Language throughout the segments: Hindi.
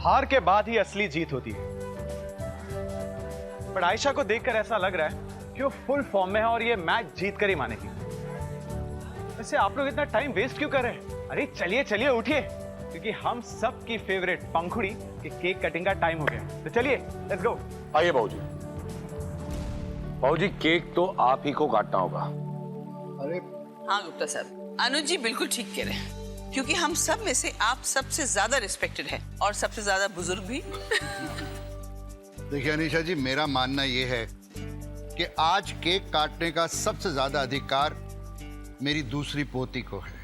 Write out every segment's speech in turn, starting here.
हार के बाद ही असली जीत होती है। पर आयशा को देखकर ऐसा लग रहा है कि वो फुल फॉर्म में है और ये मैच जीत कर ही मानेगी। वैसे आप लोग इतना टाइम वेस्ट क्यों कर रहे हैं? अरे चलिए चलिए उठिए, क्योंकि हम सब की फेवरेट पंखुड़ी के केक कटिंग का टाइम हो गया। तो चलिए लेट्स गो। आइए बाबूजी। बाबूजी केक तो आप ही को काटना होगा। अरे हाँ गुप्ता साहब, अनुज जी बिल्कुल ठीक कह रहे हैं, क्योंकि हम सब में से आप सबसे ज्यादा रिस्पेक्टेड है और सबसे ज्यादा बुजुर्ग भी। देखिए अनीशा जी, मेरा मानना यह है कि आज केक काटने का सबसे ज्यादा अधिकार मेरी दूसरी पोती को है।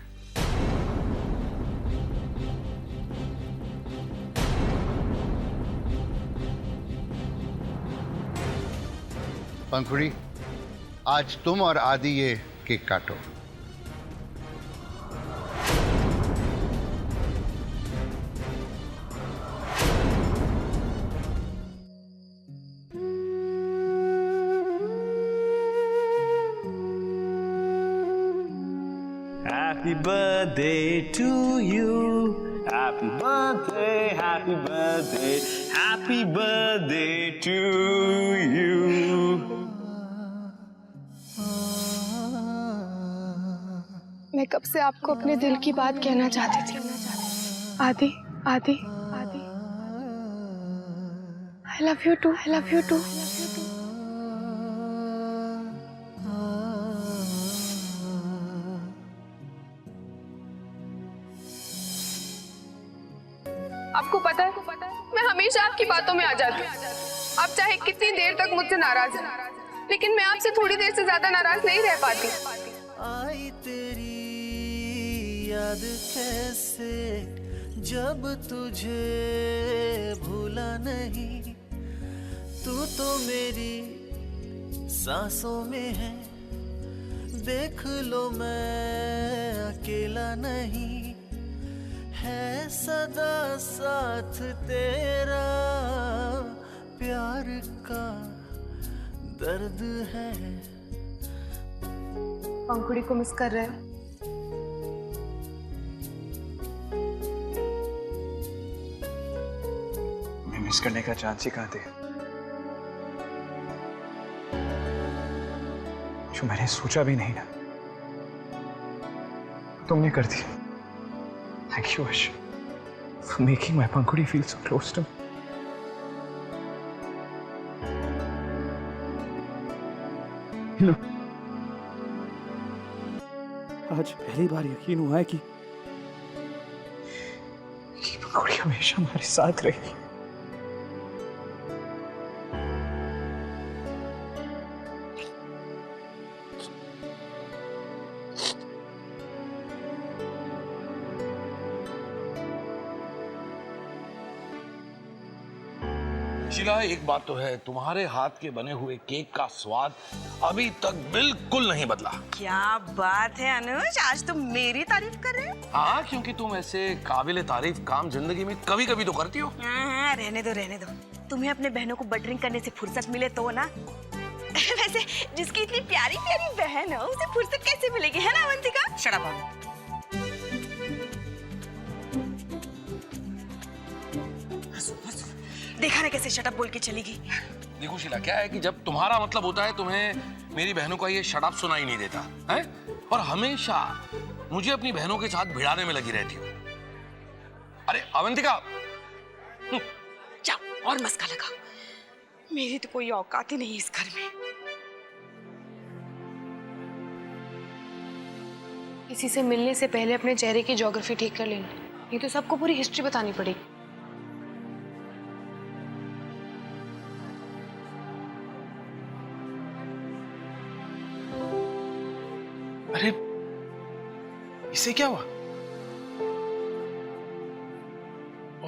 पंखुड़ी, आज तुम और आदि ये केक काटो। Happy birthday to you. Happy birthday, happy birthday, happy birthday to you. मैं कब से आपको अपने दिल की बात कहना चाहती थी। आदि, आदि, आदि, I love you too, I love you too. आपको पता है मैं हमेशा आपकी बातों में आ जाती हूँ। आप चाहे कितनी देर तक मुझसे नाराज हैं, लेकिन मैं आपसे थोड़ी देर से ज्यादा नाराज नहीं रह पाती। आई तेरी याद कैसे जब तुझे भूला नहीं, तू तो मेरी सांसों में है, देख लो मैं अकेला नहीं, है सदा साथ तेरा, प्यार का दर्द है। पंखुड़ी को मिस कर रहे हो? मैं मिस करने का चांस ही कहाँ थे? जो मैंने सोचा भी नहीं ना, तुमने कर दिया। Thank you, Ash, for making my Pankudi feel so close to me. लो, आज पहली बार यकीन हुआ है कि पंखुड़ी हमेशा हमारे साथ रहेगी। शीला, एक बात तो है, तुम्हारे हाथ के बने हुए केक का स्वाद अभी तक बिल्कुल नहीं बदला। क्या बात है अनुज, आज तुम मेरी तारीफ कर रहे हो? हाँ, क्योंकि तुम ऐसे काबिले तारीफ काम जिंदगी में कभी कभी तो करती हो। हाँ, रहने दो। तुम्हें अपने बहनों को बटरिंग करने से फुर्सत मिले तो ना। वैसे जिसकी इतनी प्यारी प्यारी बहन हो, उसे फुर्सत कैसे मिलेगी, है ना अवंतिका? Shut up. देखा ना कैसे शट अप बोल के चली गई। देखो शीला, क्या है कि जब तुम्हारा मतलब होता है, तुम्हें मेरी बहनों का ये शट अप सुनाई नहीं देता है, और हमेशा मुझे अपनी बहनों के साथ भिड़ाने में लगी रहती हो। अरे अवंतिका, जाओ और मस्का लगा, मेरी तो कोई औकात ही नहीं इस घर में। किसी से मिलने से पहले अपने चेहरे की ज्योग्राफी ठीक कर लेना, नहीं तो सबको पूरी हिस्ट्री बतानी पड़ेगी। अरे इसे क्या हुआ?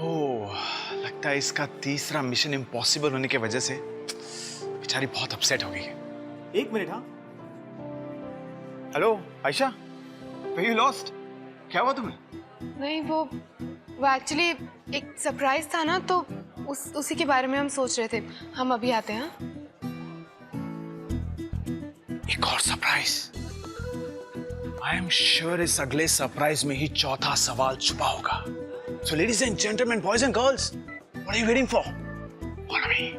ओह, लगता है इसका तीसरा मिशन इम्पॉसिबल होने की वजह से बेचारी बहुत अपसेट हो गई है। एक मिनट। हाँ, hello Ayesha, were you lost? क्या हुआ तुम्हें? नहीं, वो एक्चुअली एक सरप्राइज था ना, तो उसी के बारे में हम सोच रहे थे। हम अभी आते हैं। एक और सरप्राइज? आई एम श्योर इस अगले सरप्राइज में ही चौथा सवाल छुपा होगा। So ladies and gentlemen, boys and girls, What are you waiting for? Follow me.